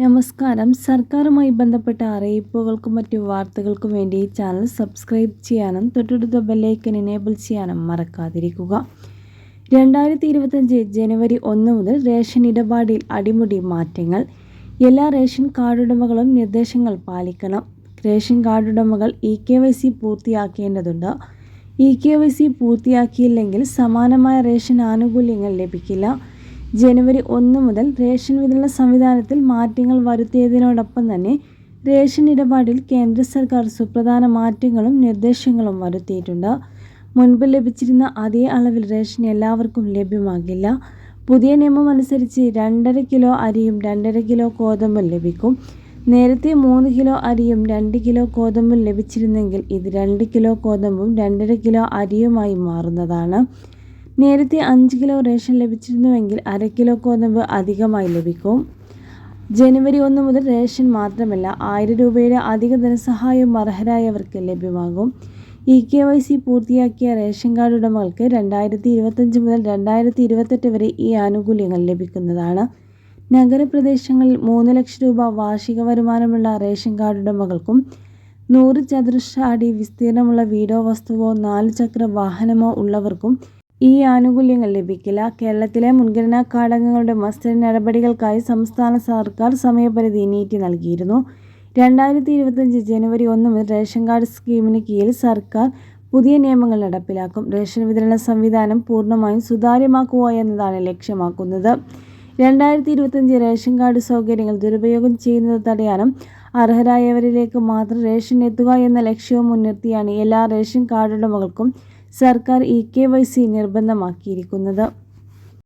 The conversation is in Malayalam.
നമസ്കാരം. സർക്കാരുമായി ബന്ധപ്പെട്ട അറിയിപ്പുകൾക്കും മറ്റു വാർത്തകൾക്കും വേണ്ടി ഈ ചാനൽ സബ്സ്ക്രൈബ് ചെയ്യാനും തൊട്ടടുത്ത ബെല്ലൈക്കൻ എനേബിൾ ചെയ്യാനും മറക്കാതിരിക്കുക. 2025 ജനുവരി 1 മുതൽ റേഷൻ ഇടപാടിൽ അടിമുടി മാറ്റങ്ങൾ. എല്ലാ റേഷൻ കാർഡുടമകളും നിർദ്ദേശങ്ങൾ പാലിക്കണം. റേഷൻ കാർഡുടമകൾ EKYC പൂർത്തിയാക്കേണ്ടതുണ്ട്. EKYC പൂർത്തിയാക്കിയില്ലെങ്കിൽ സമാനമായ റേഷൻ ആനുകൂല്യങ്ങൾ ലഭിക്കില്ല. ജനുവരി 1 മുതൽ റേഷൻ വിതരണ സംവിധാനത്തിൽ മാറ്റങ്ങൾ വരുത്തിയതിനോടൊപ്പം തന്നെ റേഷൻ ഇടപാടിൽ കേന്ദ്ര സർക്കാർ സുപ്രധാന മാറ്റങ്ങളും നിർദ്ദേശങ്ങളും വരുത്തിയിട്ടുണ്ട്. മുൻപ് ലഭിച്ചിരുന്ന അതേ അളവിൽ റേഷൻ എല്ലാവർക്കും ലഭ്യമാകില്ല. പുതിയ നിയമം അനുസരിച്ച് 2.5 കിലോ അരിയും 2.5 കിലോ ഗോതമ്പും ലഭിക്കും. നേരത്തെ 3 കിലോ അരിയും 2 കിലോ ഗോതമ്പും ലഭിച്ചിരുന്നെങ്കിൽ ഇത് 2 കിലോ ഗോതമ്പും 2.5 കിലോ അരിയുമായി മാറുന്നതാണ്. നേരത്തെ 5 കിലോ റേഷൻ ലഭിച്ചിരുന്നുവെങ്കിൽ 1/2 കിലോ ഗോതമ്പ് അധികമായി ലഭിക്കും. ജനുവരി 1 മുതൽ റേഷൻ മാത്രമല്ല 1000 രൂപയുടെ അധിക ധനസഹായവും അർഹരായവർക്ക് ലഭ്യമാകും. EKYC പൂർത്തിയാക്കിയ റേഷൻ കാർഡ് ഉടമകൾക്ക് 2025 മുതൽ 2028 വരെ ഈ ആനുകൂല്യങ്ങൾ ലഭിക്കുന്നതാണ്. നഗരപ്രദേശങ്ങളിൽ 3 ലക്ഷം രൂപ വാർഷിക വരുമാനമുള്ള റേഷൻ കാർഡ് ഉടമകൾക്കും 100 ചതുരശ്ര അടി വിസ്തീർണമുള്ള വീടോ വസ്തുവോ 4 ചക്ര വാഹനമോ ഉള്ളവർക്കും ഈ ആനുകൂല്യങ്ങൾ ലഭിക്കില്ല. കേരളത്തിലെ മുൻഗണനാ ഘടകങ്ങളുടെ മസ്റ്റർ നടപടികൾക്കായി സംസ്ഥാന സർക്കാർ സമയപരിധി നീട്ടി നൽകിയിരുന്നു. 2025 ജനുവരി 1 മുതൽ റേഷൻ കാർഡ് സ്കീമിന് കീഴിൽ സർക്കാർ പുതിയ നിയമങ്ങൾ നടപ്പിലാക്കും. റേഷൻ വിതരണ സംവിധാനം പൂർണ്ണമായും സുതാര്യമാക്കുക എന്നതാണ് ലക്ഷ്യമാക്കുന്നത്. 2025 റേഷൻ കാർഡ് സൗകര്യങ്ങൾ ദുരുപയോഗം ചെയ്യുന്നത് തടയാനും അർഹരായവരിലേക്ക് മാത്രം റേഷൻ എത്തുക എന്ന ലക്ഷ്യവും മുൻനിർത്തിയാണ് എല്ലാ റേഷൻ കാർഡുടമകൾക്കും സർക്കാർ EKYC നിർബന്ധമാക്കിയിരിക്കുന്നത്.